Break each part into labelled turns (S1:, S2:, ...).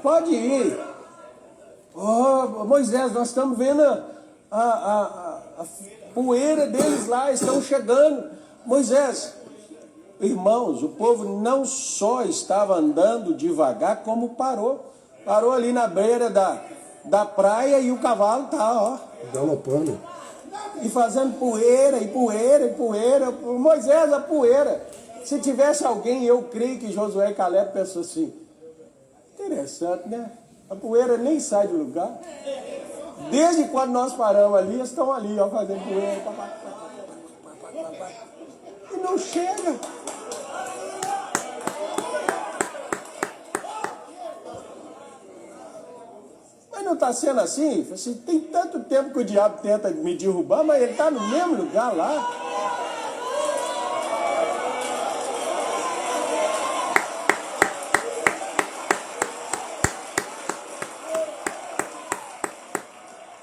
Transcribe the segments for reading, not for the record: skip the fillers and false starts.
S1: Pode ir. Oh, Moisés, nós estamos vendo a poeira deles lá, estão chegando. Moisés, irmãos, o povo não só estava andando devagar, como parou. Parou ali na beira da praia e o cavalo está, ó.
S2: Galopando.
S1: E fazendo poeira, e poeira, e poeira. Moisés, a poeira. Se tivesse alguém, eu creio que Josué e Caleb pensou assim, interessante, né? A poeira nem sai do lugar. Desde quando nós paramos ali, eles estão ali, ó, fazendo poeira. E não chega. Mas não está sendo assim? Tem tanto tempo que o diabo tenta me derrubar, mas ele está no mesmo lugar lá.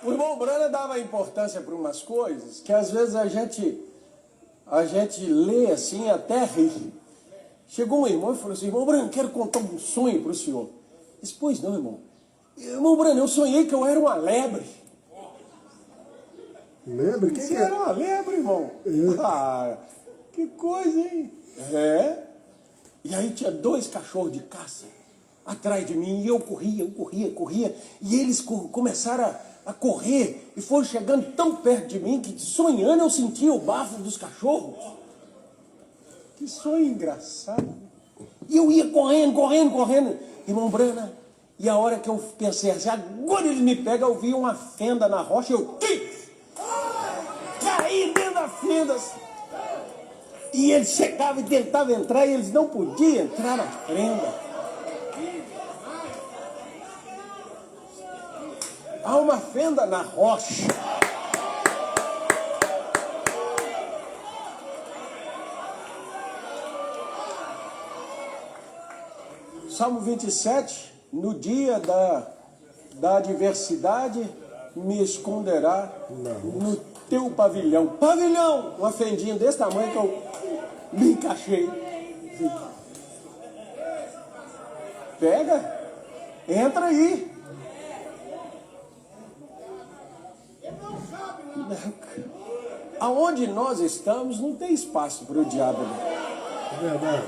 S1: O irmão Brana dava importância para umas coisas que às vezes a gente lê assim até rir. Chegou um irmão e falou assim, irmão Brana, quero contar um sonho para o senhor. Eu disse, pois não, irmão. Irmão Brana, eu sonhei que eu era uma lebre.
S2: Lebre?
S1: Você era uma lebre, irmão? Ah, que coisa, hein? É. E aí tinha 2 cachorros de caça atrás de mim, e eu corria, e eles começaram a correr, e foram chegando tão perto de mim, que sonhando eu sentia o bafo dos cachorros. Que sonho engraçado. E eu ia correndo, irmão Brana, e a hora que eu pensei assim, agora ele me pega, eu vi uma fenda na rocha, eu caí dentro da fenda, e eles chegavam e tentavam entrar, e eles não podiam entrar na fenda. Há uma fenda na rocha. Salmo 27, no dia da adversidade, me esconderá no teu pavilhão. Pavilhão! Uma fendinha desse tamanho que eu me encaixei. Pega, entra aí. Aonde nós estamos não tem espaço para o diabo.
S2: É verdade.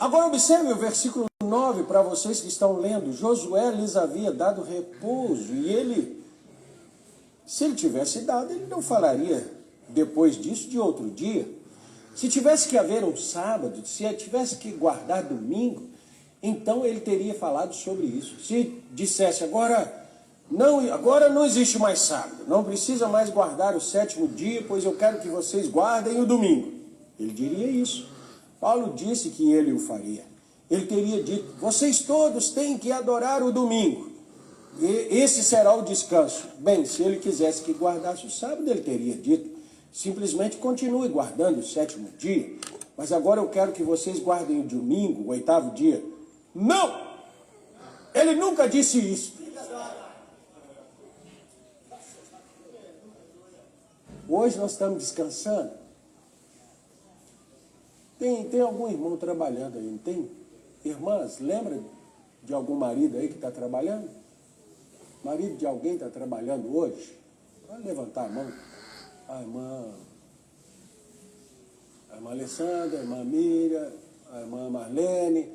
S1: Agora observe o versículo 9 para vocês que estão lendo. Josué lhes havia dado repouso e ele, se ele tivesse dado, ele não falaria depois disso de outro dia. Se tivesse que haver um sábado, se tivesse que guardar domingo, então ele teria falado sobre isso. Se dissesse agora não existe mais sábado, não precisa mais guardar o 7º dia, pois eu quero que vocês guardem o domingo. Ele diria isso. Paulo disse que ele o faria. Ele teria dito, vocês todos têm que adorar o domingo. E esse será o descanso. Bem, se ele quisesse que guardasse o sábado, ele teria dito, simplesmente continue guardando o 7º dia. Mas agora eu quero que vocês guardem o domingo, o 8º dia. Não! Ele nunca disse isso. Hoje nós estamos descansando. Tem algum irmão trabalhando aí, não tem? Irmãs, lembra de algum marido aí que está trabalhando? Marido de alguém está trabalhando hoje? Vai levantar a mão. A irmã Alessandra, a irmã Miriam, a irmã Marlene.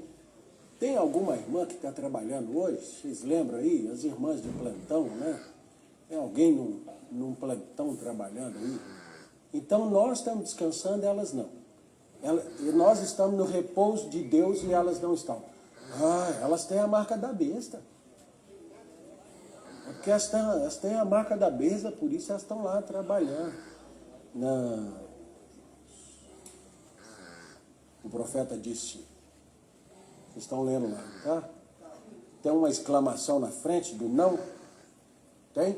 S1: Tem alguma irmã que está trabalhando hoje? Vocês lembram aí? As irmãs de plantão, né? Tem alguém num plantão trabalhando aí? Então nós estamos descansando, elas não. Nós estamos no repouso de Deus e elas não estão. Elas têm a marca da besta. Porque elas têm a marca da besta, por isso elas estão lá trabalhando. O profeta disse, vocês estão lendo lá, tá? Tem uma exclamação na frente do não? Tem?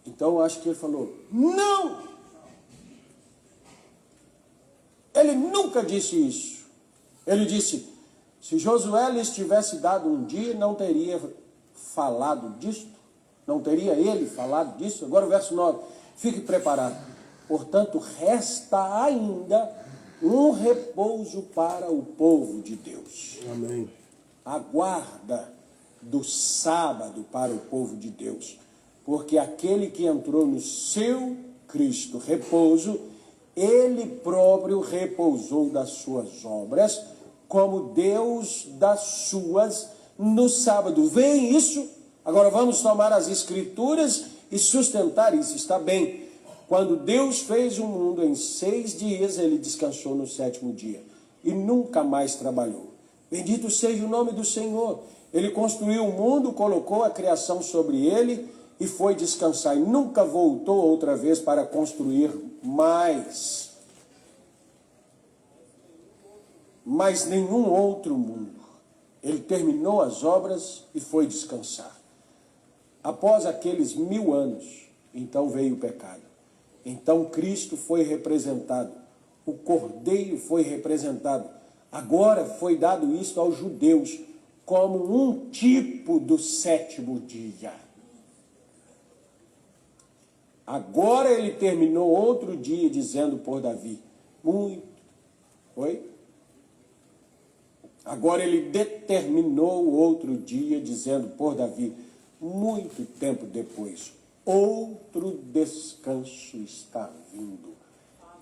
S1: Então eu acho que ele falou, não! Ele nunca disse isso. Ele disse, se Josué lhes tivesse dado um dia, não teria falado disso. Não teria ele falado disso. Agora o verso 9. Fique preparado. Portanto, resta ainda um repouso para o povo de Deus.
S2: Amém.
S1: a guarda do sábado para o povo de Deus. Porque aquele que entrou no seu Cristo repouso, ele próprio repousou das suas obras, como Deus das suas no sábado. Veem isso? Agora vamos tomar as escrituras e sustentar isso. Está bem. Quando Deus fez o mundo em 6 dias, ele descansou no 7º dia e nunca mais trabalhou. Bendito seja o nome do Senhor. Ele construiu o mundo, colocou a criação sobre ele e foi descansar. E nunca voltou outra vez para construir mais nenhum outro mundo. Ele terminou as obras e foi descansar. Após aqueles 1000 anos, então veio o pecado. Então Cristo foi representado. O Cordeiro foi representado. Agora foi dado isto aos judeus como um tipo do 7º dia. Agora ele terminou outro dia dizendo por Davi, Agora ele determinou outro dia dizendo por Davi, muito tempo depois, outro descanso está vindo.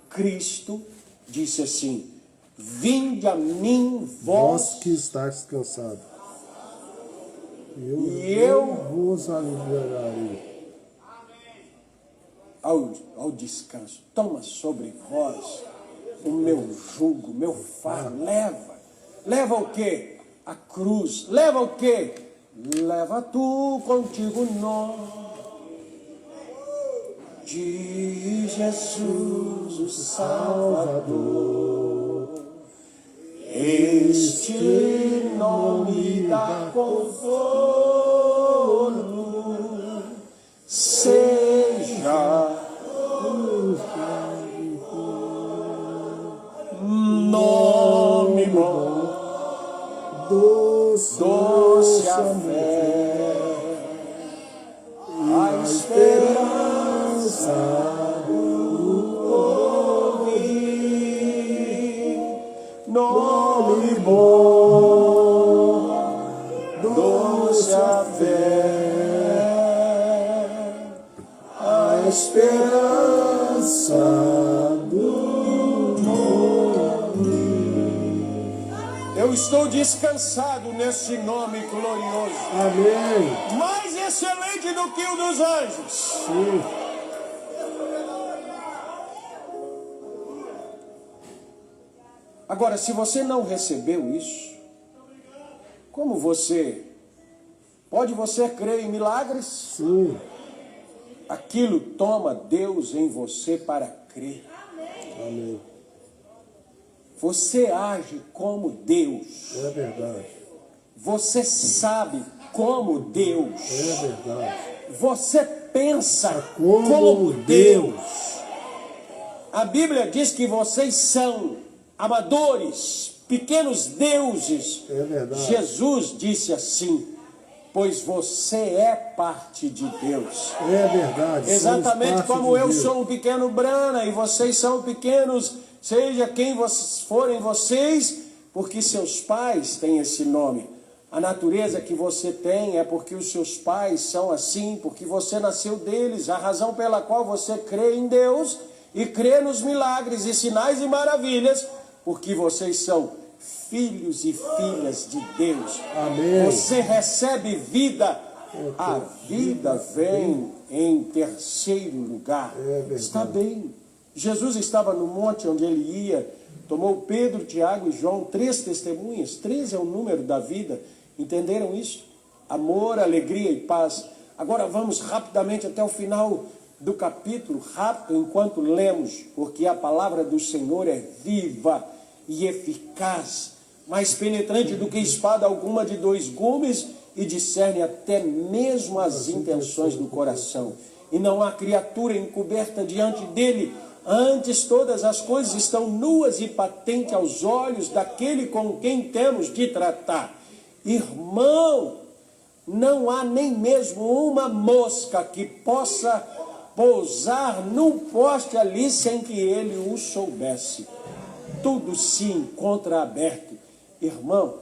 S1: Cristo disse assim, vinde a mim, vós
S2: que estáis cansados,
S1: e eu
S2: vos aliviarei.
S1: Ao descanso. Toma sobre vós o meu jugo, meu fardo. Leva o quê? A cruz. Leva o quê? Leva tu contigo o nome de Jesus, o Salvador. Este nome dá conforto. Seja nome bom, doce a fé, a esperança do ouvir. Nome bom, doce a fé, a esperança do nome. Eu estou descansado nesse nome glorioso.
S2: Amém.
S1: Mais excelente do que o dos anjos.
S2: Sim.
S1: Agora, se você não recebeu isso, como pode você crer em milagres?
S2: Sim.
S1: Aquilo toma Deus em você para crer.
S2: Amém.
S1: Você age como Deus.
S2: É verdade.
S1: Você sabe como Deus.
S2: É verdade.
S1: Você pensa como Deus. A Bíblia diz que vocês são amadores, pequenos deuses.
S2: É verdade.
S1: Jesus disse assim, pois você é parte de Deus.
S2: É verdade.
S1: Exatamente como eu sou um pequeno Brana e vocês são pequenos, seja quem forem vocês, porque seus pais têm esse nome. A natureza que você tem é porque os seus pais são assim, porque você nasceu deles, a razão pela qual você crê em Deus e crê nos milagres e sinais e maravilhas, porque vocês são filhos e filhas de Deus.
S2: Amém.
S1: Você recebe vida, a vida vem em terceiro lugar. Está bem. Jesus estava no monte onde ele ia, tomou Pedro, Tiago e João, 3 testemunhas. 3 é o número da vida. Entenderam isso? Amor, alegria e paz. Agora vamos rapidamente até o final do capítulo, rápido enquanto lemos, porque a palavra do Senhor é viva e eficaz, mais penetrante do que espada alguma de 2 gumes e discerne até mesmo as intenções do coração. E não há criatura encoberta diante dele, antes todas as coisas estão nuas e patentes aos olhos daquele com quem temos de tratar. Irmão, não há nem mesmo uma mosca que possa pousar num poste ali sem que ele o soubesse. Tudo se encontra aberto. Irmão,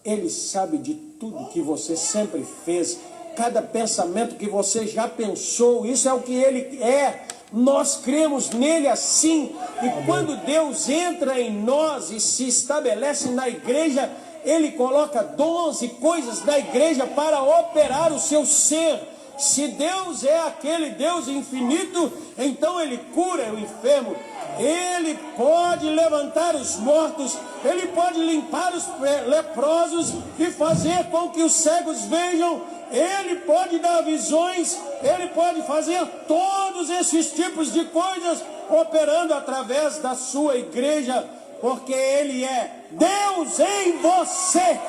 S1: Ele sabe de tudo que você sempre fez, cada pensamento que você já pensou, isso é o que Ele é. Nós cremos nele assim, e quando Deus entra em nós e se estabelece na igreja, Ele coloca dons e coisas na igreja para operar o seu ser. Se Deus é aquele Deus infinito, então Ele cura o enfermo, Ele pode levantar os mortos, Ele pode limpar os leprosos e fazer com que os cegos vejam, Ele pode dar visões, Ele pode fazer todos esses tipos de coisas operando através da sua igreja, porque Ele é Deus em você.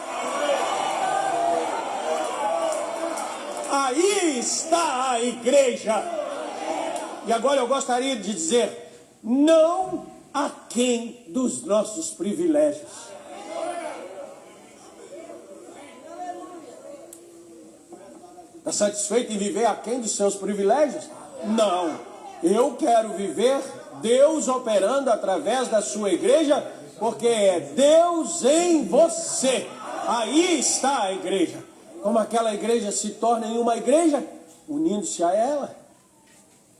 S1: Aí está a igreja. E agora eu gostaria de dizer, não aquém dos nossos privilégios. Está satisfeito em viver aquém dos seus privilégios? Não. Eu quero viver Deus operando através da sua igreja, porque é Deus em você. Aí está a igreja. Como aquela igreja se torna em uma igreja? Unindo-se a ela?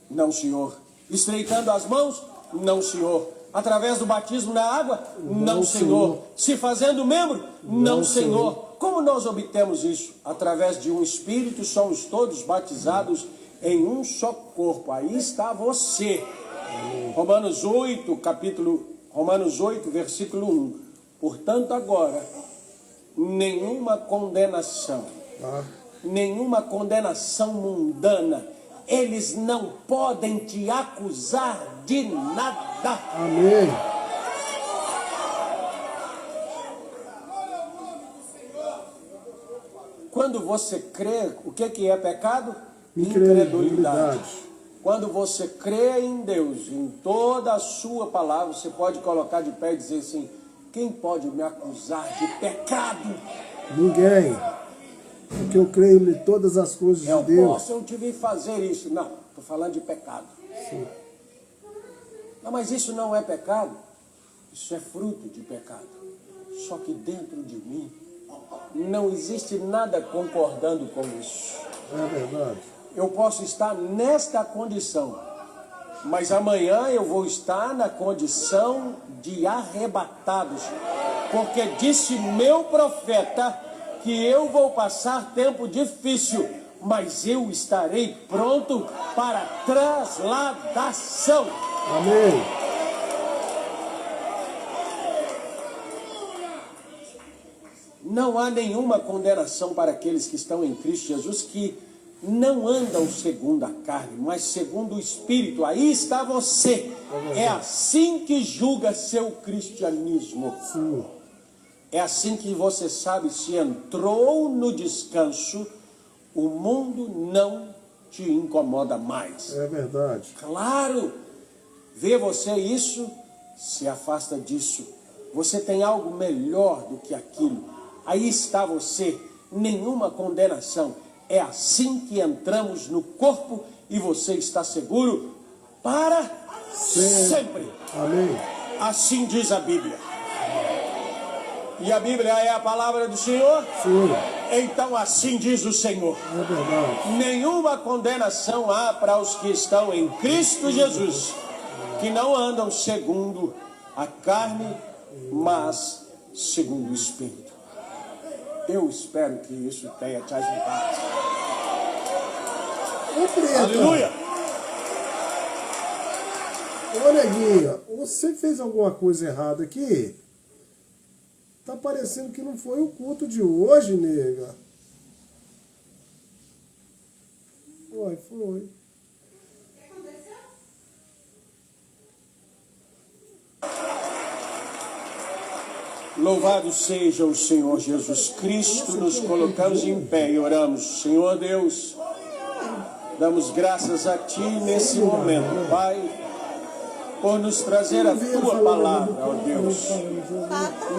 S1: Não, Senhor. Estreitando as mãos? Não, Senhor. Através do batismo na água? Não, Senhor. Se fazendo membro? Não, Senhor. Como nós obtemos isso? Através de um Espírito, somos todos batizados em um só corpo. Aí está você. Romanos 8, versículo 1. Portanto, agora, nenhuma condenação mundana. Eles não podem te acusar de nada.
S2: Amém.
S1: Quando você crê, o que é pecado?
S2: Incredulidade.
S1: Quando você crê em Deus, em toda a sua palavra, você pode colocar de pé e dizer assim: quem pode me acusar de pecado?
S2: Ninguém. Porque eu creio em todas as coisas de Deus.
S1: Eu tive que fazer isso. Não, estou falando de pecado.
S2: Sim.
S1: Não, mas isso não é pecado. Isso é fruto de pecado. Só que dentro de mim não existe nada concordando com isso.
S2: É verdade.
S1: Eu posso estar nesta condição, mas amanhã eu vou estar na condição de arrebatados, porque disse meu profeta que eu vou passar tempo difícil, mas eu estarei pronto para trasladação.
S2: Amém.
S1: Não há nenhuma condenação para aqueles que estão em Cristo Jesus, que não andam segundo a carne, mas segundo o Espírito. Aí está você. É assim que julga seu cristianismo.
S2: Sim.
S1: É assim que você sabe se entrou no descanso, o mundo não te incomoda mais.
S2: É verdade.
S1: Claro, vê você isso, se afasta disso. Você tem algo melhor do que aquilo. Aí está você, nenhuma condenação. É assim que entramos no corpo e você está seguro para sempre.
S2: Amém.
S1: Assim diz a Bíblia. E a Bíblia é a palavra do Senhor?
S2: Sim.
S1: Então assim diz o Senhor.
S2: É verdade.
S1: Nenhuma condenação há para os que estão em Cristo Jesus, que não andam segundo a carne, mas segundo o Espírito. Eu espero que isso tenha te ajudado.
S2: Ô, Preta.
S1: Aleluia!
S2: Ô, Neguinha, você fez alguma coisa errada aqui? Tá parecendo que não foi o culto de hoje, nega. Foi.
S1: Louvado seja o Senhor Jesus Cristo. Nos colocamos em pé e oramos. Senhor Deus, damos graças a Ti nesse momento, Pai, por nos trazer a Tua palavra, ó Deus.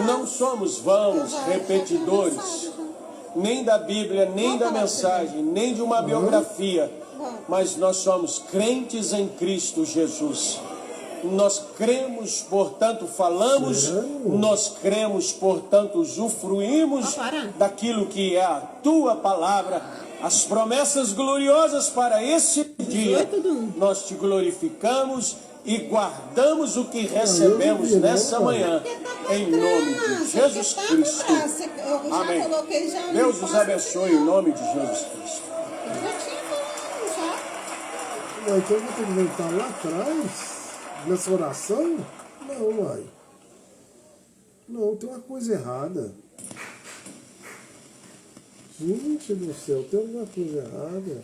S1: Não somos vãos, repetidores, nem da Bíblia, nem da mensagem, nem de uma biografia, mas nós somos crentes em Cristo Jesus. nós cremos, portanto falamos, nós cremos, portanto usufruímos daquilo que é a tua palavra, as promessas gloriosas para esse dia. Nós te glorificamos e guardamos o que recebemos nessa manhã, em nome de Jesus Cristo. Amém. Deus os abençoe em nome de Jesus Cristo.
S2: Então eu vou ter que voltar lá atrás, nessa oração? Não, uai. Não, tem uma coisa errada. Gente do céu, tem alguma coisa errada.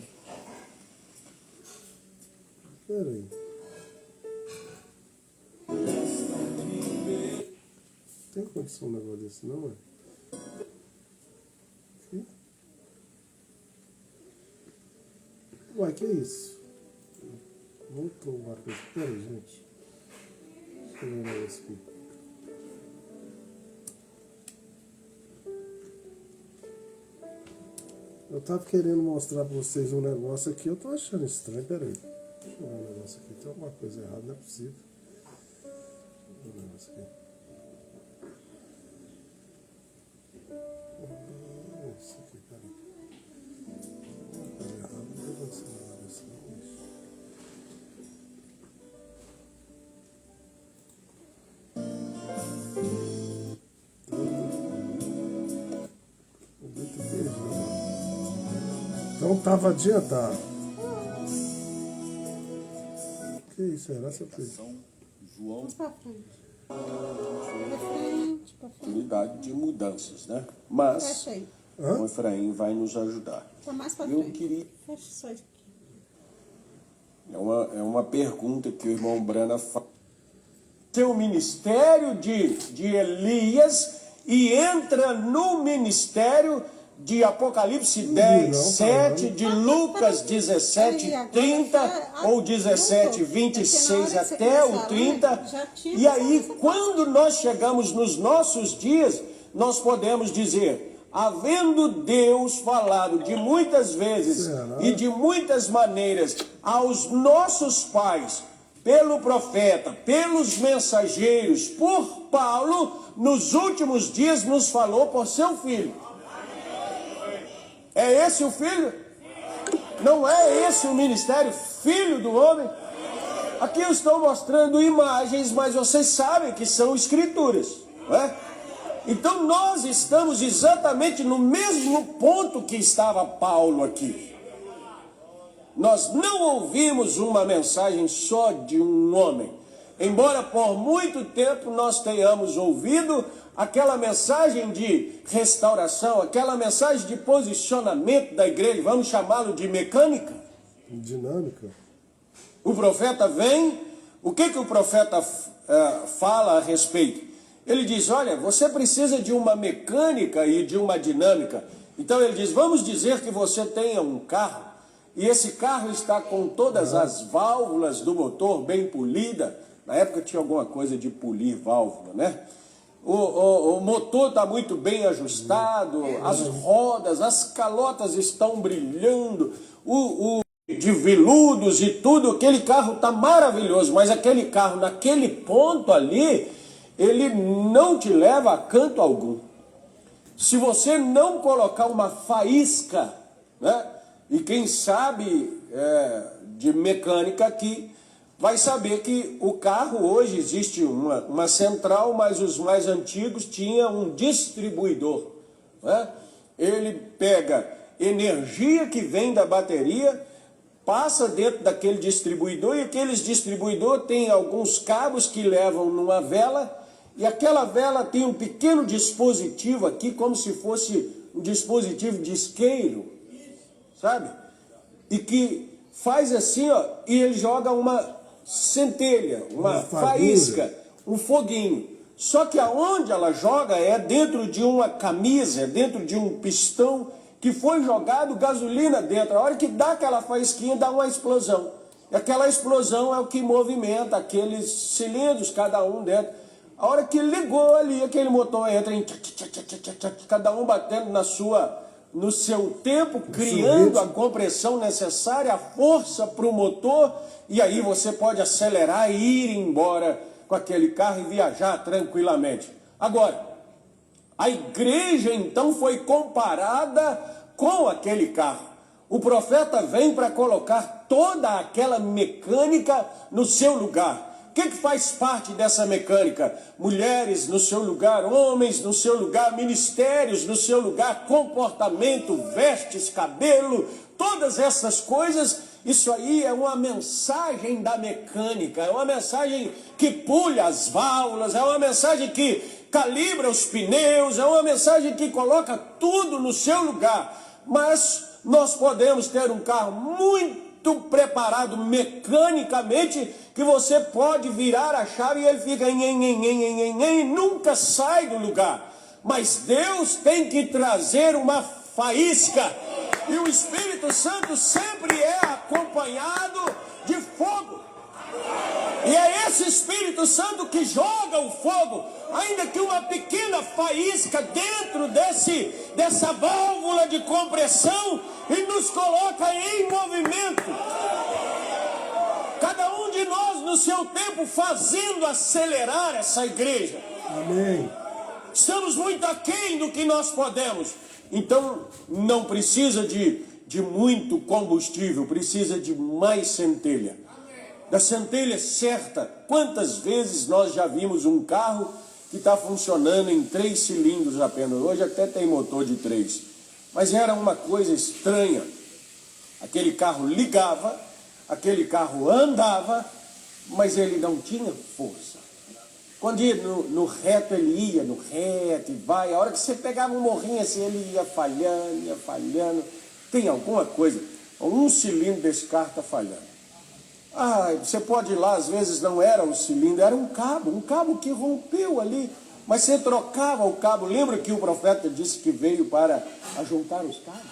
S2: Espera aí. Tem condição um negócio desse, não, ué? Aqui. Uai, que é isso? Voltou uma coisa. Pera aí, gente. Deixa eu ver um negócio aqui. Eu tava querendo mostrar pra vocês um negócio aqui, eu tô achando estranho. Pera aí. Deixa eu ver um negócio aqui. Tem alguma coisa errada, não é possível. Deixa eu ver um negócio aqui. Isso aqui, peraí. Alguma coisa errada, não tem condição nada disso, não, bicho. Então tava adiantado. Que isso? Será que eu fiz?
S1: João,
S3: Pra frente. Pra frente, pra frente.
S1: unidade de mudanças, né? Mas
S3: Fecha aí.
S1: o Efraim vai nos ajudar.
S3: Tá mais pra
S1: Eu
S3: frente.
S1: queria...
S3: Fecha só isso aqui.
S1: É uma pergunta que o irmão Brana faz. Seu ministério de Elias e entra no ministério de Apocalipse 10, 7, de Lucas 17, 30 ou 17, 26 até o 30. E aí, quando nós chegamos nos nossos dias, nós podemos dizer, havendo Deus falado de muitas vezes e de muitas maneiras aos nossos pais, pelo profeta, pelos mensageiros, por Paulo, nos últimos dias nos falou por seu filho. É esse o filho? Não é esse o ministério, filho do homem? Aqui eu estou mostrando imagens, mas vocês sabem que são escrituras, não é? Então nós estamos exatamente no mesmo ponto que estava Paulo aqui. Nós não ouvimos uma mensagem só de um homem. Embora por muito tempo nós tenhamos ouvido aquela mensagem de restauração, aquela mensagem de posicionamento da igreja, vamos chamá-lo de mecânica.
S2: Dinâmica.
S1: O profeta vem, o que o profeta fala a respeito? Ele diz, olha, você precisa de uma mecânica e de uma dinâmica. Então ele diz, vamos dizer que você tenha um carro, e esse carro está com todas as válvulas do motor bem polida. Na época tinha alguma coisa de polir válvula, né? O motor está muito bem ajustado, as rodas, as calotas estão brilhando, de veludos e tudo, aquele carro está maravilhoso, mas aquele carro naquele ponto ali, ele não te leva a canto algum. Se você não colocar uma faísca, né? E quem sabe de mecânica aqui, vai saber que o carro hoje existe uma central, mas os mais antigos tinham um distribuidor, né? Ele pega energia que vem da bateria, passa dentro daquele distribuidor, e aqueles distribuidor tem alguns cabos que levam numa vela, e aquela vela tem um pequeno dispositivo aqui, como se fosse um dispositivo de isqueiro, sabe? E que faz assim, ó, e ele joga uma centelha, uma faísca, um foguinho. Só que aonde ela joga é dentro de uma camisa, é dentro de um pistão que foi jogado gasolina dentro. A hora que dá aquela faísquinha, dá uma explosão. E aquela explosão é o que movimenta aqueles cilindros, cada um dentro. A hora que ligou ali, aquele motor entra em cada um batendo na no seu tempo, criando a compressão necessária, a força para o motor, e aí você pode acelerar e ir embora com aquele carro e viajar tranquilamente. Agora, a igreja então foi comparada com aquele carro. O profeta vem para colocar toda aquela mecânica no seu lugar. O que faz parte dessa mecânica? Mulheres no seu lugar, homens no seu lugar, ministérios no seu lugar, comportamento, vestes, cabelo, todas essas coisas. Isso aí é uma mensagem da mecânica, é uma mensagem que pulha as válvulas, é uma mensagem que calibra os pneus, é uma mensagem que coloca tudo no seu lugar. Mas nós podemos ter um carro muito preparado mecanicamente, que você pode virar a chave e ele fica e nunca sai do lugar. Mas Deus tem que trazer uma faísca, e o Espírito Santo sempre é acompanhado de fogo. E é esse Espírito Santo que joga o fogo, ainda que uma pequena faísca dentro dessa válvula de compressão, e nos coloca em movimento. Cada um de nós no seu tempo fazendo acelerar essa igreja.
S2: Amém.
S1: Estamos muito aquém do que nós podemos. Então não precisa de muito combustível, precisa de mais centelha. Da centelha certa. Quantas vezes nós já vimos um carro que está funcionando em 3 cilindros apenas? Hoje até tem motor de 3. Mas era uma coisa estranha. Aquele carro ligava, aquele carro andava, mas ele não tinha força. Quando ia no reto, ele ia no reto e vai. A hora que você pegava um morrinho assim, ele ia falhando. Tem alguma coisa. Um cilindro desse carro está falhando. Você pode ir lá, às vezes não era um cilindro, era um cabo que rompeu ali. Mas você trocava o cabo. Lembra que o profeta disse que veio para ajuntar os cabos?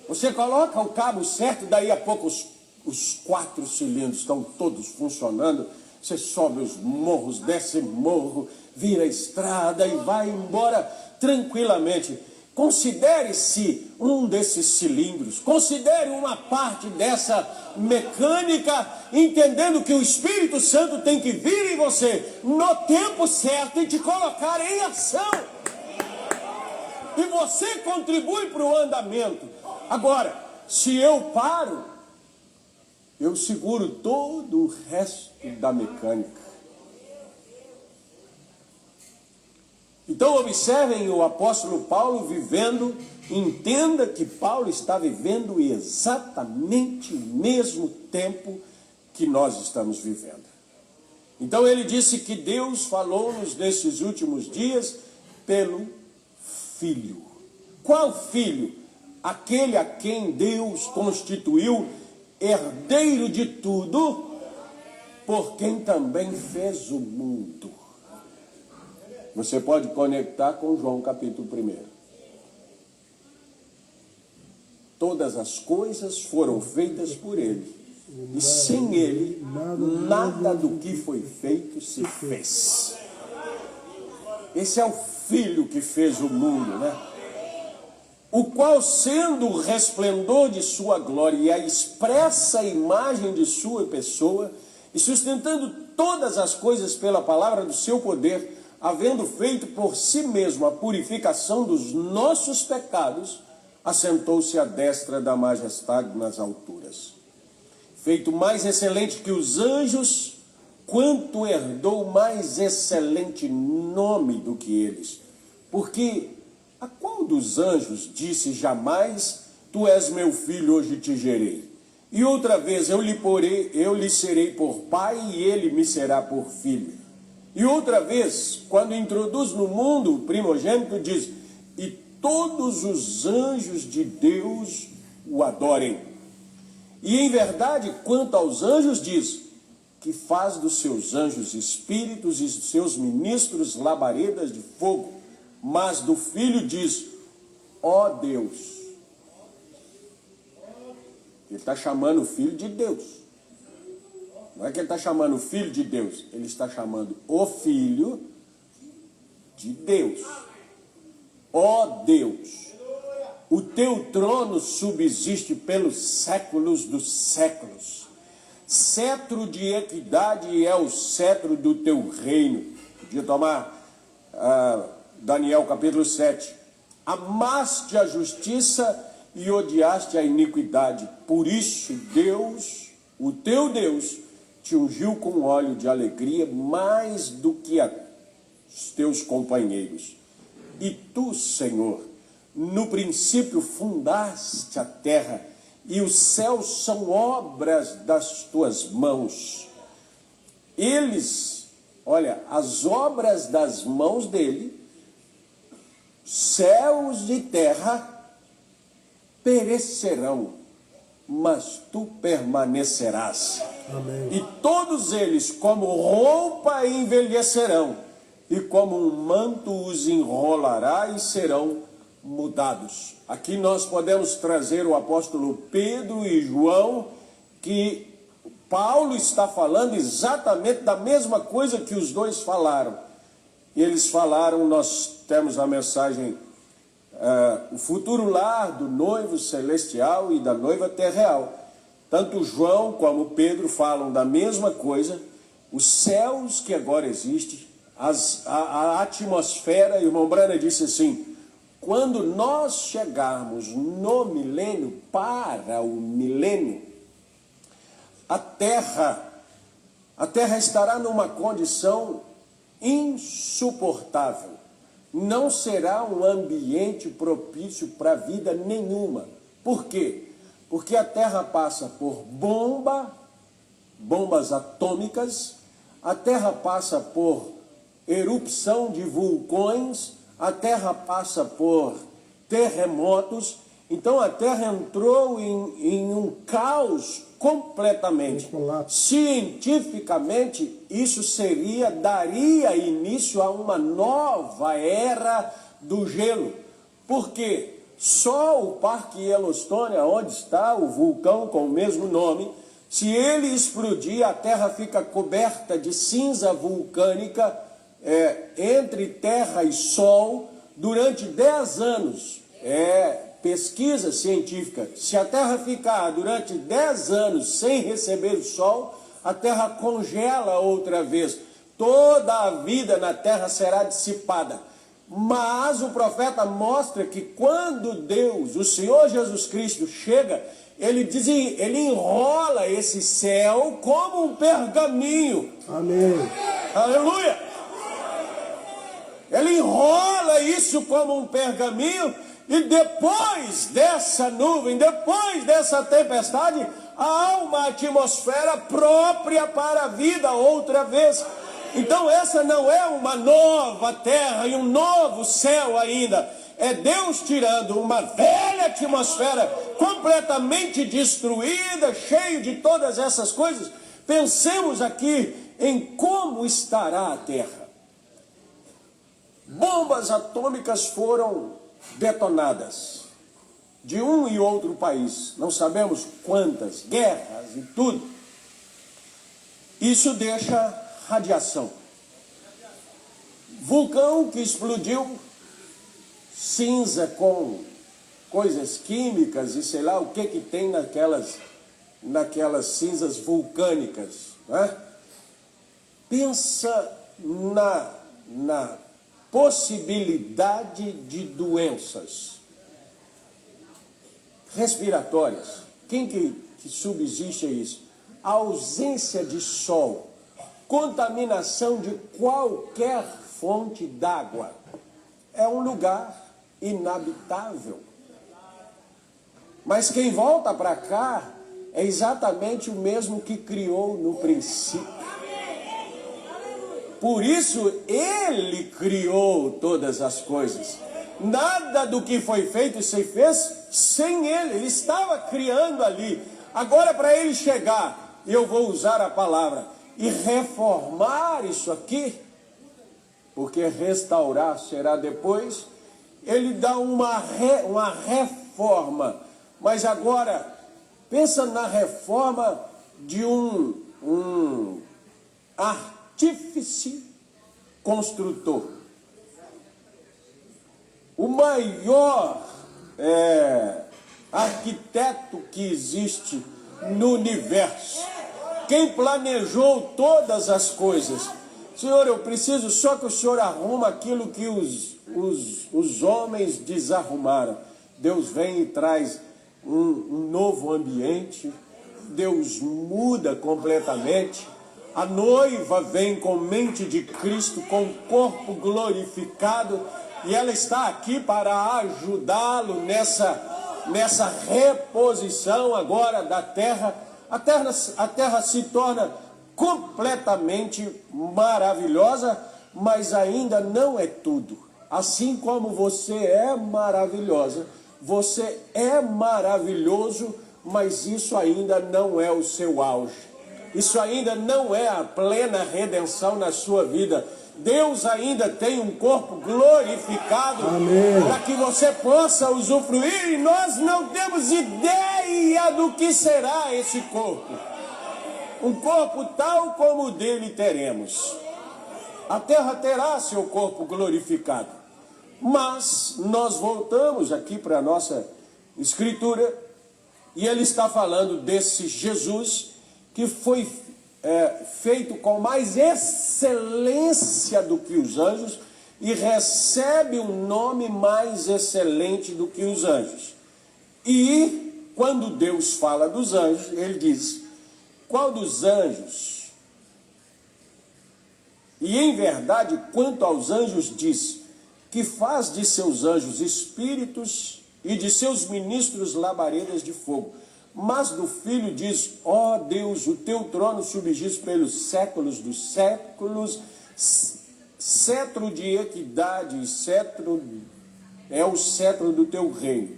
S1: Você coloca o cabo certo, daí a pouco os 4 cilindros estão todos funcionando. Você sobe os morros, desce morro, vira a estrada e vai embora tranquilamente. Considere-se um desses cilindros, considere uma parte dessa mecânica, entendendo que o Espírito Santo tem que vir em você no tempo certo e te colocar em ação. E você contribui para o andamento. Agora, se eu paro, eu seguro todo o resto da mecânica. Então observem o apóstolo Paulo vivendo, entenda que Paulo está vivendo exatamente o mesmo tempo que nós estamos vivendo. Então ele disse que Deus falou-nos nesses últimos dias pelo Filho. Qual Filho? Aquele a quem Deus constituiu herdeiro de tudo, por quem também fez o mundo. Você pode conectar com João capítulo 1. Todas as coisas foram feitas por ele. E sem ele, nada do que foi feito se fez. Esse é o Filho que fez o mundo, né? O qual, sendo o resplendor de sua glória e a expressa imagem de sua pessoa, e sustentando todas as coisas pela palavra do seu poder, havendo feito por si mesmo a purificação dos nossos pecados, assentou-se à destra da majestade nas alturas. Feito mais excelente que os anjos, quanto herdou mais excelente nome do que eles. Porque a qual dos anjos disse jamais, tu és meu filho, hoje te gerei? E outra vez, eu lhe serei por pai e ele me será por filho. E outra vez, quando introduz no mundo o primogênito, diz, e todos os anjos de Deus o adorem. E em verdade, quanto aos anjos, diz, que faz dos seus anjos espíritos e dos seus ministros labaredas de fogo. Mas do Filho diz, ó Deus. Ele está chamando o Filho de Deus. Não é que ele está chamando o Filho de Deus, ele está chamando o Filho de Deus. ó Deus, o teu trono subsiste pelos séculos dos séculos. Cetro de equidade é o cetro do teu reino. Podia tomar Daniel capítulo 7. Amaste a justiça e odiaste a iniquidade. Por isso Deus, o teu Deus, te ungiu com óleo de alegria mais do que os teus companheiros. E tu, Senhor, no princípio fundaste a terra, e os céus são obras das tuas mãos. Eles, olha, as obras das mãos dele, céus e terra perecerão, mas tu permanecerás.
S2: Amém.
S1: E todos eles, como roupa, envelhecerão, e como um manto os enrolará e serão mudados. Aqui nós podemos trazer o apóstolo Pedro e João, que Paulo está falando exatamente da mesma coisa que os dois falaram. E eles falaram, nós temos a mensagem, o futuro lar do noivo celestial e da noiva terreal. Tanto João como Pedro falam da mesma coisa, os céus que agora existem, a atmosfera. E o irmão Brana disse assim: quando nós chegarmos no milênio, para o milênio, a terra estará numa condição insuportável. Não será um ambiente propício para vida nenhuma. Por quê? Porque a terra passa por bombas atômicas, a terra passa por erupção de vulcões, a terra passa por terremotos. Então a terra entrou em um caos completamente. Cientificamente, isso daria início a uma nova era do gelo. Por quê? Só o Parque Yellowstone, onde está o vulcão com o mesmo nome, se ele explodir, a terra fica coberta de cinza vulcânica entre terra e sol durante 10 anos. Pesquisa científica. Se a terra ficar durante 10 anos sem receber o sol, a terra congela outra vez. Toda a vida na terra será dissipada. Mas o profeta mostra que quando Deus, o Senhor Jesus Cristo, chega, ele enrola esse céu como um pergaminho.
S2: Amém.
S1: Aleluia! Ele enrola isso como um pergaminho, e depois dessa nuvem, depois dessa tempestade, há uma atmosfera própria para a vida outra vez. Então essa não é uma nova terra e um novo céu ainda. É Deus tirando uma velha atmosfera completamente destruída, cheio de todas essas coisas. Pensemos aqui em como estará a terra. Bombas atômicas foram detonadas de um e outro país. Não sabemos quantas, guerras e tudo. Isso deixa radiação. Vulcão que explodiu, cinza com coisas químicas e sei lá o que tem naquelas cinzas vulcânicas, né? Pensa na possibilidade de doenças respiratórias. Quem que subsiste a isso? A ausência de sol, contaminação de qualquer fonte d'água. É um lugar inabitável. Mas quem volta para cá é exatamente o mesmo que criou no princípio. Por isso ele criou todas as coisas. Nada do que foi feito se fez sem ele. Ele estava criando ali. Agora, para ele chegar, eu vou usar a palavra, e reformar isso aqui, porque restaurar será depois, ele dá uma reforma. Mas agora, pensa na reforma de um artífice construtor. O maior arquiteto que existe no universo. Quem planejou todas as coisas. Senhor, eu preciso só que o Senhor arruma aquilo que os homens desarrumaram. Deus vem e traz um novo ambiente. Deus muda completamente. A noiva vem com mente de Cristo, com corpo glorificado, e ela está aqui para ajudá-lo nessa reposição agora da terra. A terra se torna completamente maravilhosa, mas ainda não é tudo. Assim como você é maravilhosa, você é maravilhoso, mas isso ainda não é o seu auge. Isso ainda não é a plena redenção na sua vida. Deus ainda tem um corpo glorificado para que você possa usufruir, e nós não temos ideia do que será esse corpo. Um corpo tal como o dele teremos. A terra terá seu corpo glorificado. Mas nós voltamos aqui para a nossa escritura, e ele está falando desse Jesus que foi feito com mais excelência do que os anjos e recebe um nome mais excelente do que os anjos. E quando Deus fala dos anjos, ele diz: qual dos anjos? E em verdade, quanto aos anjos, diz que faz de seus anjos espíritos e de seus ministros labaredas de fogo. Mas do Filho diz: ó Deus, o teu trono subsiste pelos séculos dos séculos, cetro de equidade, cetro é o cetro do teu reino.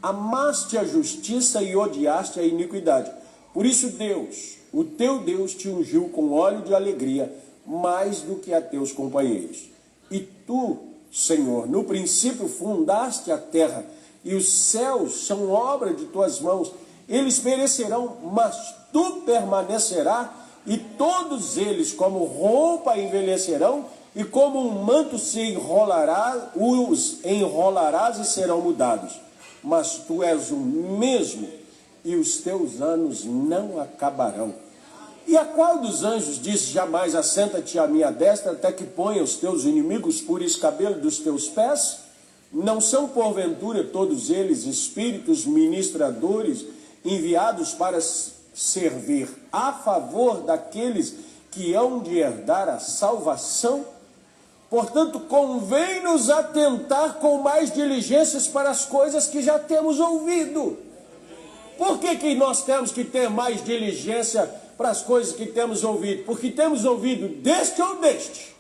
S1: Amaste a justiça e odiaste a iniquidade. Por isso Deus, o teu Deus, te ungiu com óleo de alegria, mais do que a teus companheiros. E tu, Senhor, no princípio fundaste a terra, e os céus são obra de tuas mãos. Eles perecerão, mas tu permanecerás, e todos eles como roupa envelhecerão, e como um manto se enrolará, os enrolarás e serão mudados. Mas tu és o mesmo, e os teus anos não acabarão. E a qual dos anjos disse jamais: assenta-te à minha destra, até que ponha os teus inimigos por escabelo dos teus pés? Não são porventura todos eles espíritos ministradores, enviados para servir a favor daqueles que hão de herdar a salvação? Portanto, convém-nos atentar com mais diligências para as coisas que já temos ouvido. Por que nós temos que ter mais diligência para as coisas que temos ouvido? Porque temos ouvido deste ou deste?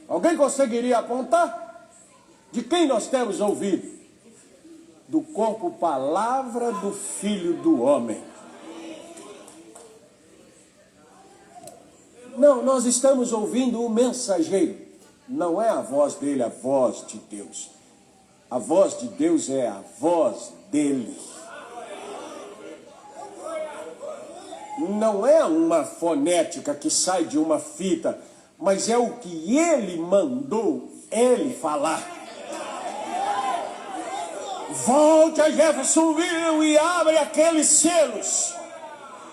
S1: Alguém conseguiria apontar? De quem nós temos ouvido? Do corpo palavra do Filho do Homem. Não, nós estamos ouvindo o mensageiro. Não é a voz dele, a voz de Deus. A voz de Deus é a voz dele. Não é uma fonética que sai de uma fita, mas é o que ele mandou ele falar. Volte a Jeffersonville e abre aqueles selos.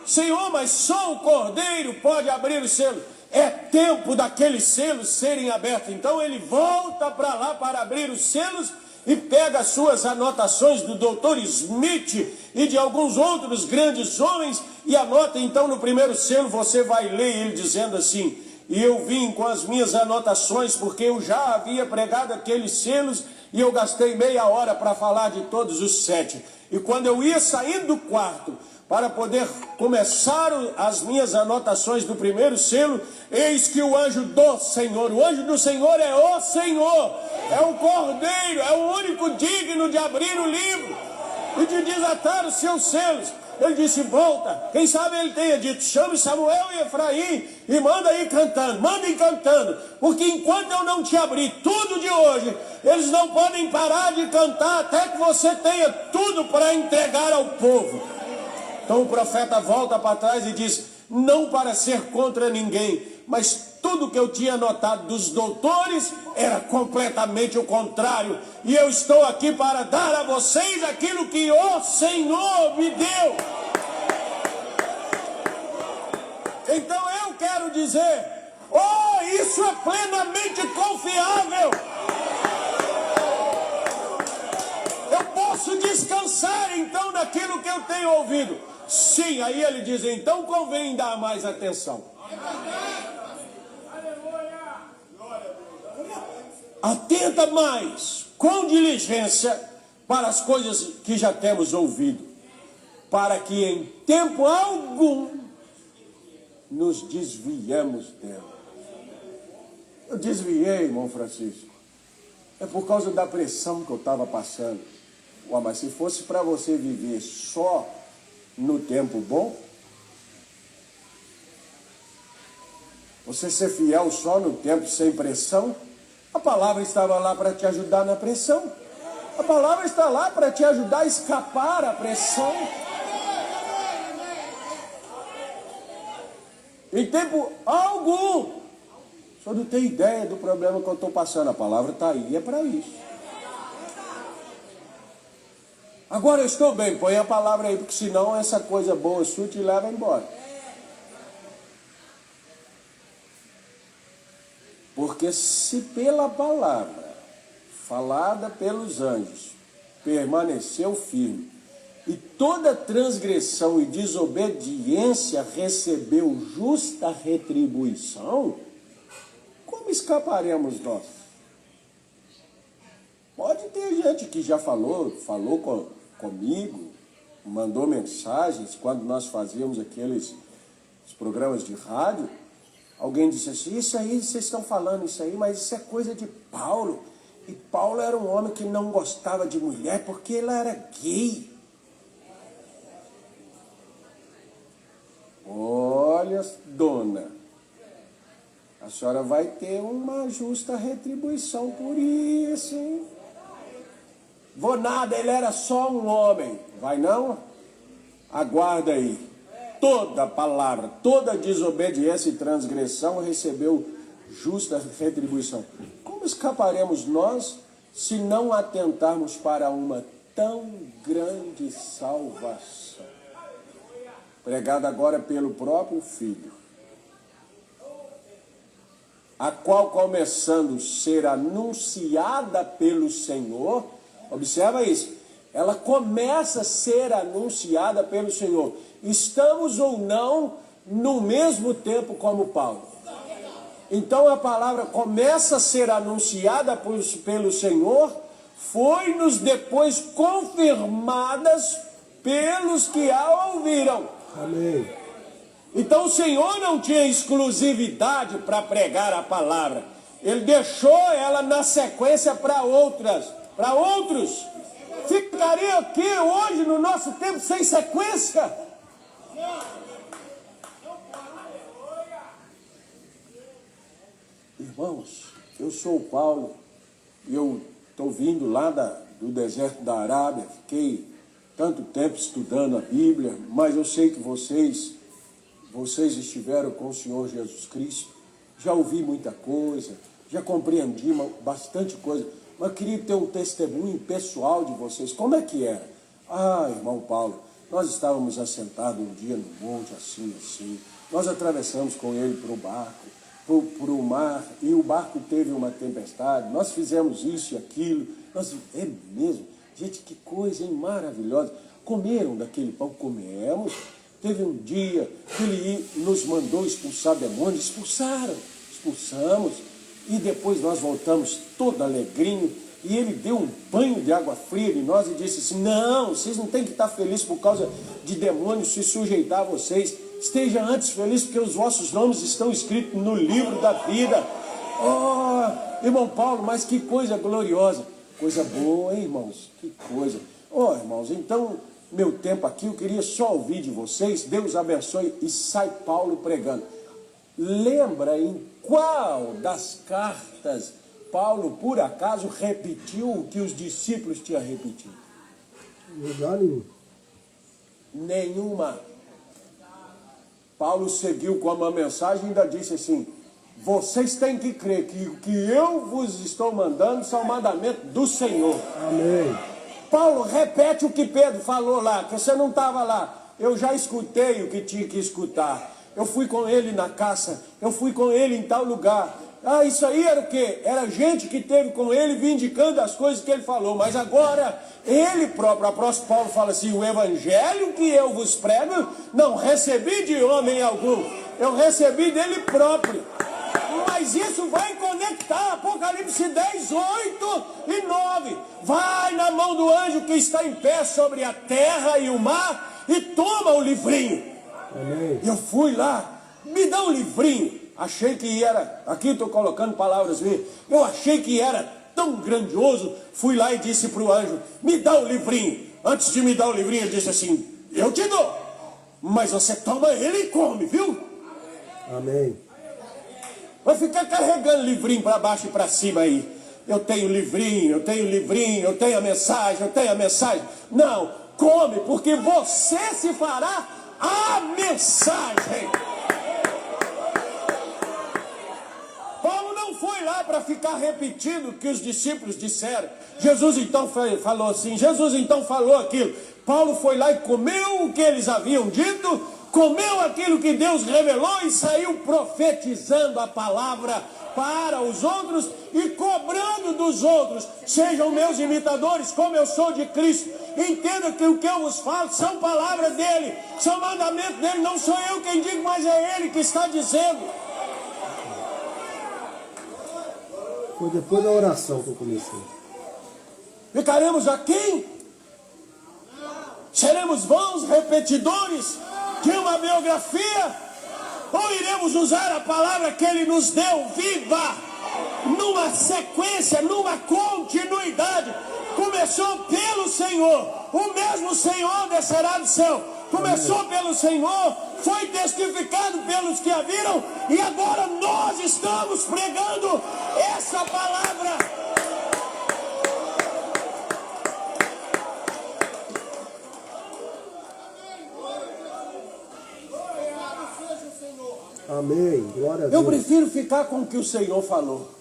S1: Senhor, mas só o Cordeiro pode abrir os selos. É tempo daqueles selos serem abertos. Então ele volta para lá para abrir os selos e pega as suas anotações do Dr. Smith e de alguns outros grandes homens e anota. Então no primeiro selo você vai ler ele dizendo assim: e eu vim com as minhas anotações porque eu já havia pregado aqueles selos e eu gastei meia hora para falar de todos os 7. E quando eu ia saindo do quarto para poder começar as minhas anotações do primeiro selo, eis que o anjo do Senhor, o anjo do Senhor é o Senhor, é o Cordeiro, é o único digno de abrir o livro e de desatar os seus selos. Ele disse: volta. Quem sabe ele tenha dito: chame Samuel e Efraim e manda ir cantando, mandem cantando, porque enquanto eu não te abrir tudo de hoje, eles não podem parar de cantar até que você tenha tudo para entregar ao povo. Então o profeta volta para trás e diz: não para ser contra ninguém, mas tudo que eu tinha notado dos doutores era completamente o contrário. E eu estou aqui para dar a vocês aquilo que o Senhor me deu. Então eu quero dizer, oh, isso é plenamente confiável. Eu posso descansar então naquilo que eu tenho ouvido. Sim, aí ele diz, então convém dar mais atenção. Atenta mais, com diligência, para as coisas que já temos ouvido, para que em tempo algum nos desviemos dela. Eu desviei, irmão Francisco. É por causa da pressão que eu estava passando. Ué, mas se fosse para você viver só no tempo bom, você ser fiel só no tempo sem pressão, a palavra estava lá para te ajudar na pressão. A palavra está lá para te ajudar a escapar à pressão. Em tempo algum. O senhor não tem ideia do problema que eu estou passando. A palavra está aí, é para isso. Agora eu estou bem, põe a palavra aí, porque senão essa coisa boa sua te leva embora. Porque se pela palavra falada pelos anjos permaneceu firme, e toda transgressão e desobediência recebeu justa retribuição, como escaparemos nós? Pode ter gente que já falou comigo, mandou mensagens quando nós fazíamos aqueles programas de rádio. Alguém disse assim, isso aí, vocês estão falando isso aí, mas isso é coisa de Paulo. E Paulo era um homem que não gostava de mulher porque ele era gay. Olha, dona, a senhora vai ter uma justa retribuição por isso, hein? Vou nada, ele era só um homem. Vai não? Aguarda aí. Toda palavra, toda desobediência e transgressão recebeu justa retribuição. Como escaparemos nós se não atentarmos para uma tão grande salvação? Pregada agora pelo próprio Filho, a qual, começando a ser anunciada pelo Senhor, observa isso, ela começa a ser anunciada pelo Senhor. Estamos ou não no mesmo tempo como Paulo. Então a palavra começa a ser anunciada pelo Senhor, foi-nos depois confirmadas pelos que a ouviram.
S2: Amém.
S1: Então o Senhor não tinha exclusividade para pregar a palavra. Ele deixou ela na sequência para outros. Ficaria aqui hoje no nosso tempo sem sequência? Irmãos, eu sou o Paulo, eu estou vindo lá do deserto da Arábia, fiquei tanto tempo estudando a Bíblia, mas eu sei que vocês estiveram com o Senhor Jesus Cristo, já ouvi muita coisa, já compreendi bastante coisa, mas queria ter um testemunho pessoal de vocês. Como é que era? Ah, irmão Paulo, nós estávamos assentados um dia no monte, assim, nós atravessamos com ele para o barco, para o mar, e o barco teve uma tempestade, nós fizemos isso e aquilo, é mesmo, gente, que coisa, hein, maravilhosa. Comeram daquele pão? Comemos. Teve um dia que ele nos mandou expulsar demônios, expulsamos, e depois nós voltamos todo alegrinho, e ele deu um banho de água fria em nós e disse assim, não, vocês não têm que estar felizes por causa de demônios se sujeitar a vocês, esteja antes feliz porque os vossos nomes estão escritos no livro da vida. Oh, irmão Paulo, mas que coisa gloriosa, coisa boa, hein, irmãos, que coisa. Oh, irmãos, então, meu tempo aqui, eu queria só ouvir de vocês, Deus abençoe, e sai Paulo pregando. Lembra em qual das cartas Paulo, por acaso, repetiu o que os discípulos tinham repetido?
S2: Lugar nenhum.
S1: Nenhuma. Paulo seguiu com uma mensagem e ainda disse assim, vocês têm que crer que o que eu vos estou mandando são mandamentos do Senhor.
S2: Amém.
S1: Paulo repete o que Pedro falou lá, que você não estava lá. Eu já escutei o que tinha que escutar. Eu fui com ele na caça, eu fui com ele em tal lugar. Ah, isso aí era o quê? Era gente que teve com ele vindicando as coisas que ele falou. Mas agora, ele próprio, o apóstolo Paulo fala assim, o evangelho que eu vos prego, não recebi de homem algum. Eu recebi dele próprio. Mas isso vai conectar Apocalipse 10, 8 e 9. Vai na mão do anjo que está em pé sobre a terra e o mar e toma o livrinho.
S2: Amém.
S1: Eu fui lá, me dá um livrinho. Achei que era, aqui estou colocando palavras minhas, eu achei que era tão grandioso. Fui lá e disse para o anjo, me dá o livrinho. Antes de me dar o livrinho, ele disse assim, eu te dou, mas você toma ele e come, viu?
S2: Amém.
S1: Vai ficar carregando livrinho para baixo e para cima aí. Eu tenho livrinho, eu tenho livrinho, eu tenho a mensagem, eu tenho a mensagem. Não, come, porque você se fará a mensagem. Paulo não foi lá para ficar repetindo o que os discípulos disseram. Jesus então falou assim, Jesus então falou aquilo. Paulo foi lá e comeu o que eles haviam dito, comeu aquilo que Deus revelou e saiu profetizando a palavra para os outros e cobrando dos outros. Sejam meus imitadores como eu sou de Cristo. Entenda que o que eu vos falo são palavras dele, são mandamentos dele. Não sou eu quem digo, mas é ele que está dizendo.
S2: Foi depois da oração que eu comecei.
S1: Ficaremos aqui? Seremos vãos repetidores de uma biografia? Ou iremos usar a palavra que ele nos deu viva, numa sequência, numa continuidade? Começou pelo Senhor, o mesmo Senhor descerá do céu. Começou pelo Senhor, foi testificado pelos que a viram, e agora nós estamos pregando essa palavra.
S2: Amém. Glória a Deus.
S1: Eu prefiro ficar com o que o Senhor falou.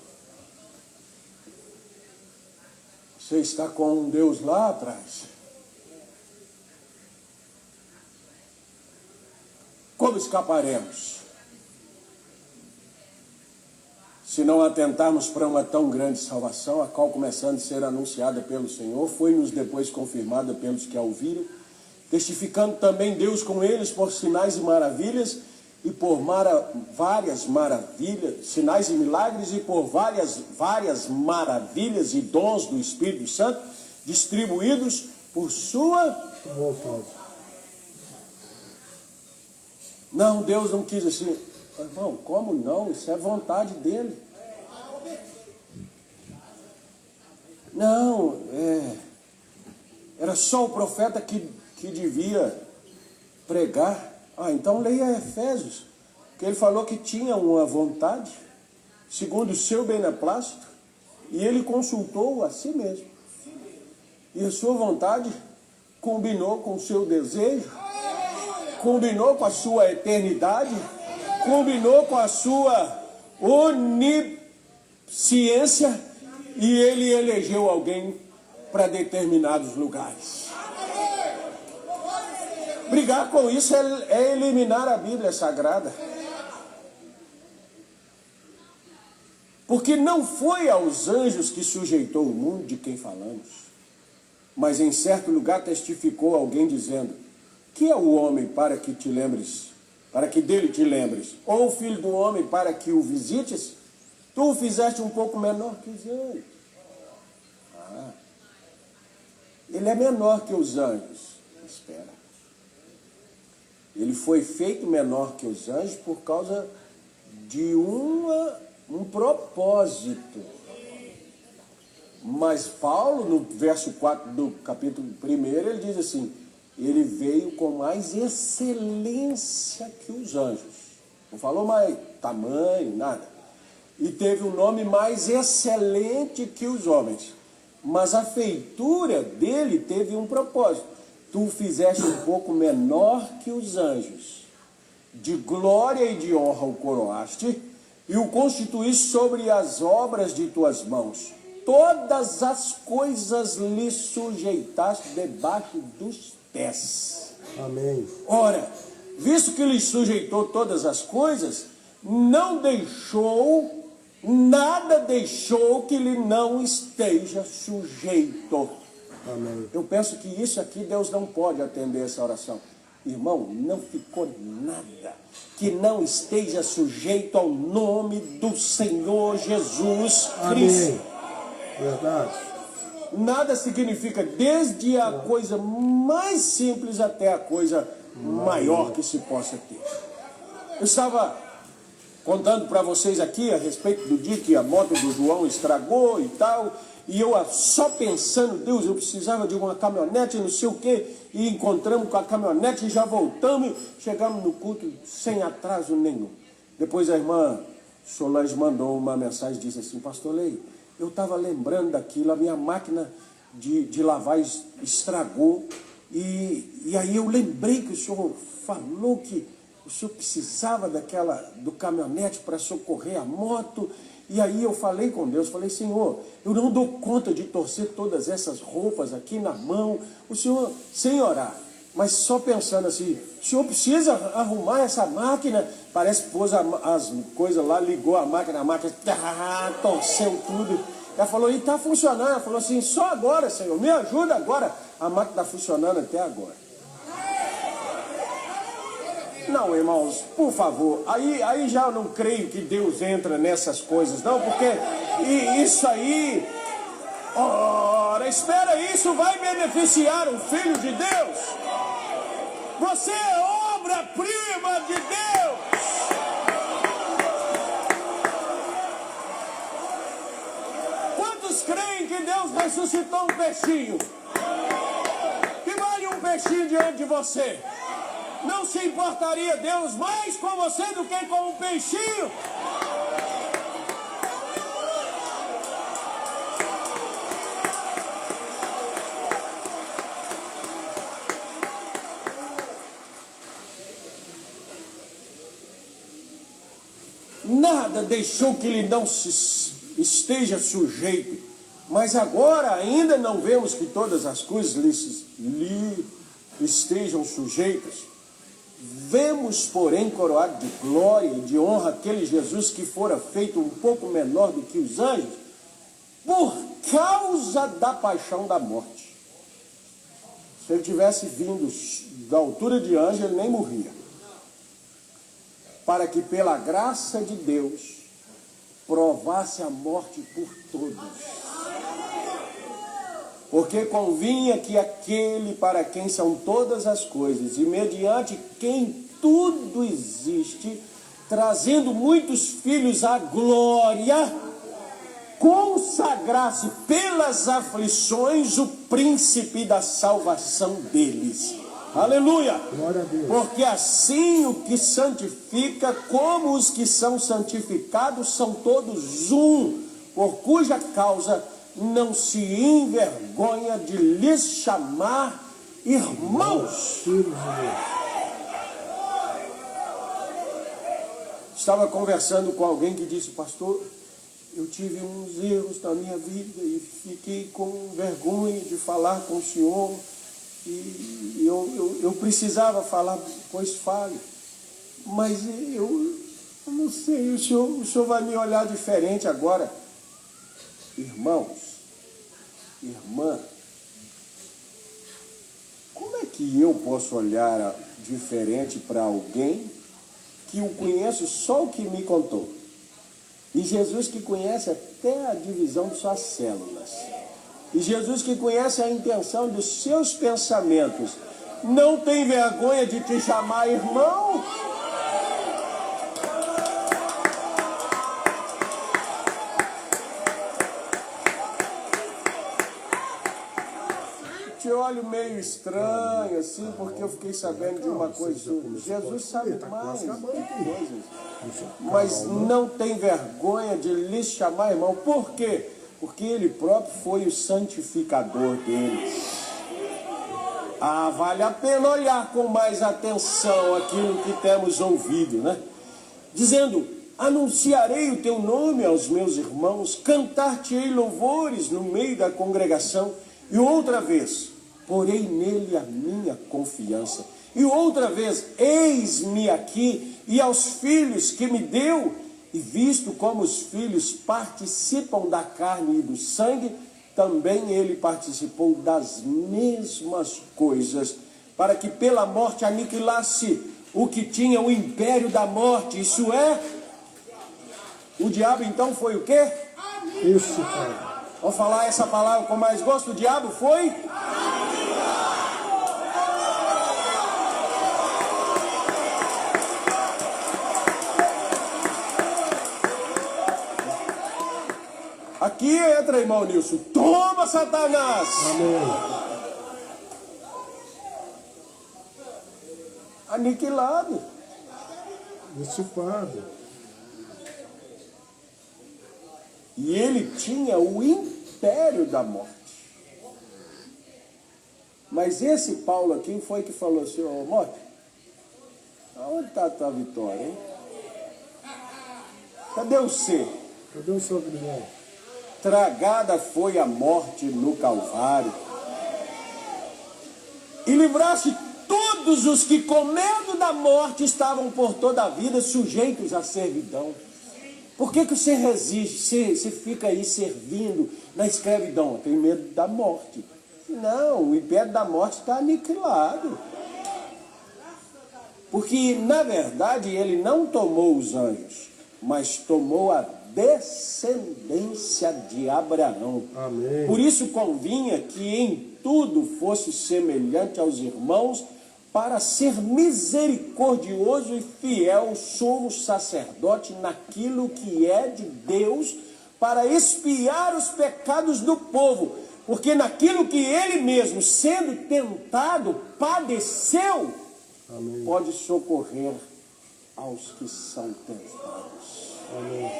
S1: Você está com um Deus lá atrás. Como escaparemos? Se não atentarmos para uma tão grande salvação, a qual, começando a ser anunciada pelo Senhor, foi-nos depois confirmada pelos que a ouviram, testificando também Deus com eles por sinais e maravilhas, e por várias maravilhas, sinais e milagres, e por várias maravilhas e dons do Espírito Santo, distribuídos por sua
S2: vontade.
S1: Não, Deus não quis assim. Irmão, como não? Isso é vontade dele. Não, era só o profeta que devia pregar. Ah, então leia Efésios, que ele falou que tinha uma vontade, segundo o seu beneplácito, e ele consultou a si mesmo. E a sua vontade combinou com o seu desejo, combinou com a sua eternidade, combinou com a sua onisciência, e ele elegeu alguém para determinados lugares. Brigar com isso é eliminar a Bíblia Sagrada. Porque não foi aos anjos que sujeitou o mundo de quem falamos, mas em certo lugar testificou alguém dizendo: que é o homem para que te lembres, para que dele te lembres? Ou o filho do homem para que o visites? Tu o fizeste um pouco menor que os anjos. Ele é menor que os anjos. Espera. Ele foi feito menor que os anjos por causa de um propósito. Mas Paulo, no verso 4 do capítulo 1, ele diz assim: ele veio com mais excelência que os anjos. Não falou mais tamanho, nada. E teve um nome mais excelente que os homens. Mas a feitura dele teve um propósito. Tu o fizeste um pouco menor que os anjos. De glória e de honra o coroaste, e o constituíste sobre as obras de tuas mãos. Todas as coisas lhe sujeitaste debaixo dos pés.
S2: Amém.
S1: Ora, visto que lhe sujeitou todas as coisas, nada deixou que lhe não esteja sujeito.
S2: Amém.
S1: Eu penso que isso aqui Deus não pode atender essa oração. Irmão, não ficou nada que não esteja sujeito ao nome do Senhor Jesus Cristo.
S2: Amém. Verdade.
S1: Nada significa desde a coisa mais simples até a coisa maior que se possa ter. Eu estava contando para vocês aqui a respeito do dia que a moto do João estragou e tal, e eu só pensando, Deus, eu precisava de uma caminhonete, não sei o quê, e encontramos com a caminhonete e já voltamos, chegamos no culto sem atraso nenhum. Depois a irmã Solange mandou uma mensagem, disse assim: pastor Lei, eu estava lembrando daquilo, a minha máquina de lavar estragou, e aí eu lembrei que o senhor falou que o senhor precisava do caminhonete para socorrer a moto. E aí eu falei com Deus, falei: Senhor, eu não dou conta de torcer todas essas roupas aqui na mão, o senhor, sem orar, mas só pensando assim, o senhor precisa arrumar essa máquina. Parece que pôs as coisas lá, ligou a máquina torceu tudo. Ela falou: e está funcionando. Ela falou assim: só agora, Senhor, me ajuda agora. A máquina está funcionando até agora. Não, irmãos, por favor, aí já eu não creio que Deus entra nessas coisas, não, porque isso aí, ora, espera, isso vai beneficiar o Filho de Deus. Você é obra-prima de Deus. Quantos creem que Deus ressuscitou um peixinho? Que vale um peixinho diante de você? Não se importaria Deus mais com você do que com um peixinho? Nada deixou que ele não esteja sujeito. Mas agora ainda não vemos que todas as coisas lhe estejam sujeitas. Vemos, porém, coroado de glória e de honra aquele Jesus que fora feito um pouco menor do que os anjos, por causa da paixão da morte. Se ele tivesse vindo da altura de anjo, ele nem morria. Para que pela graça de Deus provasse a morte por todos. Porque convinha que aquele para quem são todas as coisas, e mediante quem tudo existe, trazendo muitos filhos à glória, consagrasse pelas aflições o príncipe da salvação deles. Aleluia!
S2: Glória a Deus.
S1: Porque assim o que santifica, como os que são santificados, são todos um, por cuja causa não se envergonha de lhes chamar irmãos. Estava conversando com alguém que disse: pastor, eu tive uns erros na minha vida e fiquei com vergonha de falar com o senhor, e eu precisava falar, pois fale, mas eu não sei, o senhor vai me olhar diferente agora. Irmãos, irmã, como é que eu posso olhar diferente para alguém que o conheço só o que me contou? E Jesus que conhece até a divisão de suas células. E Jesus que conhece a intenção dos seus pensamentos. Não tem vergonha de te chamar irmão? Te olho meio estranho, assim, porque eu fiquei sabendo de uma coisa. Jesus sabe mais coisas. Mas não tem vergonha de lhe chamar irmão. Por quê? Porque ele próprio foi o santificador deles. Ah, vale a pena olhar com mais atenção aquilo que temos ouvido, né? Dizendo: Anunciarei o teu nome aos meus irmãos, cantar-te-ei louvores no meio da congregação. E outra vez, porei nele a minha confiança. E outra vez, eis-me aqui, e aos filhos que me deu, e visto como os filhos participam da carne e do sangue, também ele participou das mesmas coisas, para que pela morte aniquilasse o que tinha o império da morte, isso é, o diabo então foi o quê?
S2: Isso, Pai.
S1: Vamos falar essa palavra com mais gosto, o diabo foi? Aqui entra, irmão Nilson. Toma, Satanás!
S2: Amém.
S1: Aniquilado.
S2: Dissipado.
S1: E ele tinha o império da morte. Mas esse Paulo aqui foi que falou assim, ô morte, aonde está a tua vitória, hein? Cadê o C?
S2: Cadê o seu grilhão?
S1: Tragada foi a morte no Calvário. E livraste todos os que com medo da morte estavam por toda a vida sujeitos à servidão. Por que você resiste? Você fica aí servindo na escravidão? Tem medo da morte. Não, o império da morte está aniquilado. Porque, na verdade, ele não tomou os anjos, mas tomou a descendência de Abraão.
S2: Amém.
S1: Por isso convinha que em tudo fosse semelhante aos irmãos, para ser misericordioso e fiel sumo sacerdote naquilo que é de Deus, para expiar os pecados do povo, porque naquilo que ele mesmo, sendo tentado, padeceu,
S2: Amém.
S1: pode socorrer aos que são tentados.
S2: Amém.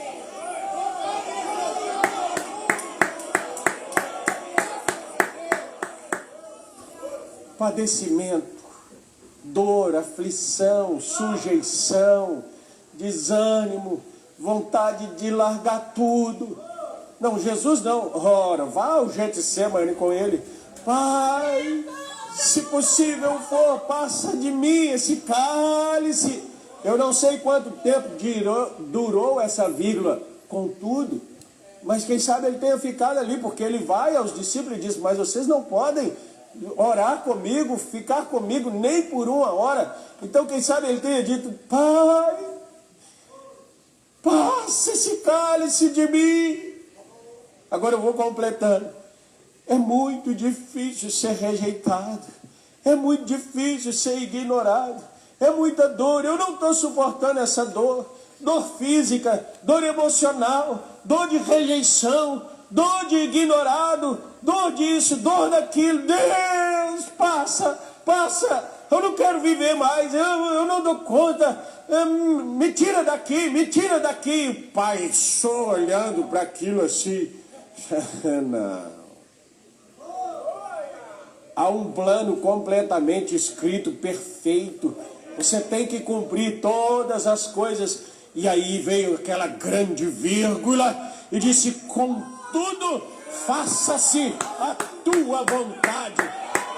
S1: Padecimento, dor, aflição, sujeição, desânimo, vontade de largar tudo. Não, Jesus não. Ora, vá ao Getsemane com ele. Pai, se possível for, passa de mim esse cálice. Eu não sei quanto tempo durou essa vírgula, contudo, mas quem sabe ele tenha ficado ali, porque ele vai aos discípulos e diz, mas vocês não podem orar comigo, ficar comigo nem por uma hora. Então quem sabe ele tenha dito, Pai, passa esse cálice de mim. Agora eu vou completando. É muito difícil ser rejeitado, é muito difícil ser ignorado, é muita dor. Eu não estou suportando essa dor, dor física, dor emocional, dor de rejeição, dor de ignorado, dor disso, dor daquilo. Deus, passa, eu não quero viver mais, eu não dou conta, me tira daqui. O pai só olhando para aquilo assim, não. Há um plano completamente escrito, perfeito, você tem que cumprir todas as coisas. E aí veio aquela grande vírgula e disse, contudo, faça-se a tua vontade.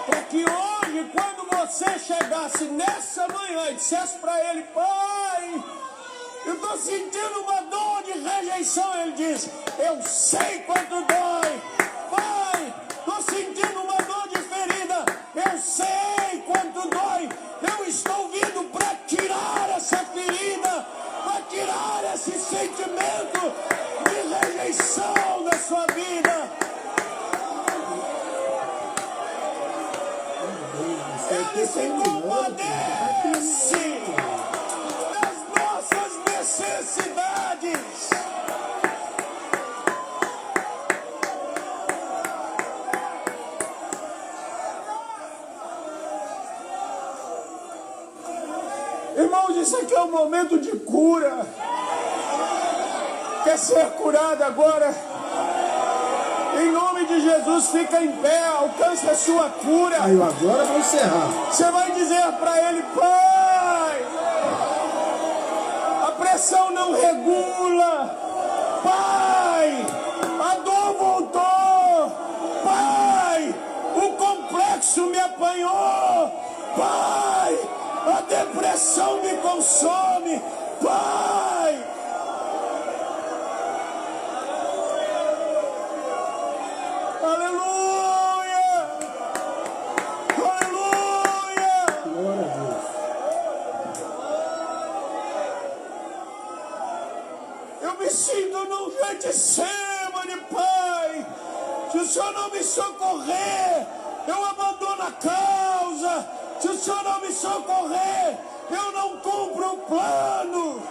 S1: Para que hoje, quando você chegasse nessa manhã e dissesse para ele, Pai, eu estou sentindo uma dor de rejeição. Ele diz, eu sei quanto dói. Pai, estou sentindo uma dor de ferida. Eu sei quanto dói. Eu estou vindo para tirar essa ferida, para tirar esse sentimento de rejeição da sua vida. Ele se compadece das nossas necessidades. Irmãos, isso aqui é um momento de cura. Quer ser curado agora? Em nome de Jesus, fica em pé, alcance a sua cura.
S2: Aí agora vai encerrar.
S1: Você vai dizer para ele, Pai, a depressão não regula. Pai, a dor voltou. Pai, o complexo me apanhou. Pai, a depressão me consome. Pai. Aleluia. Aleluia.
S2: Glória a Deus.
S1: Eu me sinto num Getsemane, Pai. Se o Senhor não me socorrer, eu abandono a causa. Se o Senhor não me socorrer, eu não cumpro o plano.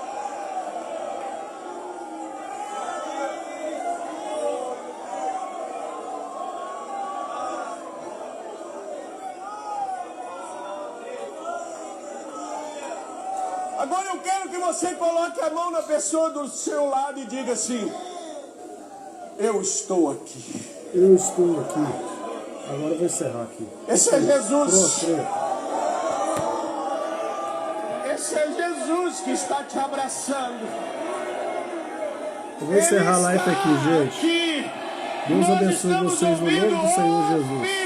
S1: Agora eu quero que você coloque a mão na pessoa do seu lado e diga assim: eu estou aqui.
S2: Eu estou aqui. Agora eu vou encerrar aqui.
S1: Esse é Jesus.
S2: Pronto.
S1: Esse é Jesus que está te abraçando.
S2: Eu vou encerrar a live aqui, gente.
S1: Aqui.
S2: Deus
S1: Nós
S2: abençoe
S1: estamos
S2: vocês no nome
S1: ouvindo
S2: do Senhor Jesus.